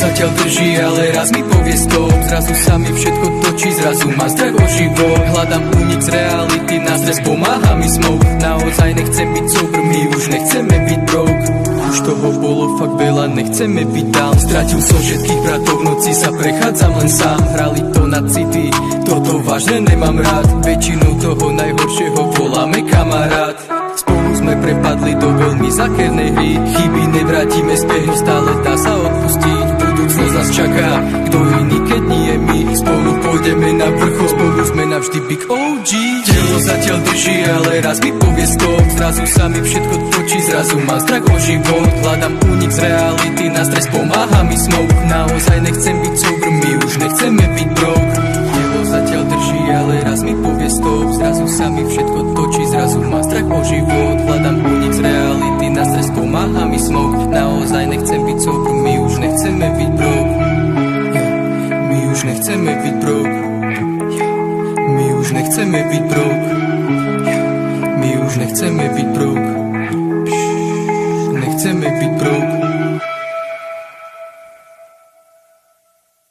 zatiaľ drží, ale raz mi povie stop. Zrazu sa mi všetko točí, zrazu má strach o život. Hľadám únik z reality, na stres pomáha mi smoke. Naozaj nechcem byť sober, my už nechceme byť broke. Už toho bolo fakt veľa, nechceme byť down. Stratil som všetkých bratov, v noci sa prechádzam len sám. Hrali to na city, toto vážne nemám rád. Väčšinou toho najhoršieho voláme kamarát. Spolu sme prepadli do veľmi zákernej hry. Chyby nevrátime späť, no stále dá sa odpustiť. Budúcnosť nás čaká, kto iný, keď nie my. Spolu pôjdeme na vrchol, spolu sme navždy big OG. Telo zatiaľ drží, ale raz mi povie stop. Zrazu sa mi všetko točí, zrazu mám strach o život. Hľadám únik z reality, na stres pomáha mi smoke. Naozaj nechcem byť sober, my už nechceme byť broke. Telo zatiaľ drží, ale raz mi povie stop. Zrazu sa mi všetko točí, zrazu mám strach o život. Hľadám únik z reality, na stres pomáha mi smoke. Naozaj nechcem byť sober, my už nechceme byť broke. My už nechceme byť broke. My už nechceme byť broke. My už nechceme byť broke. Nechceme byť broke.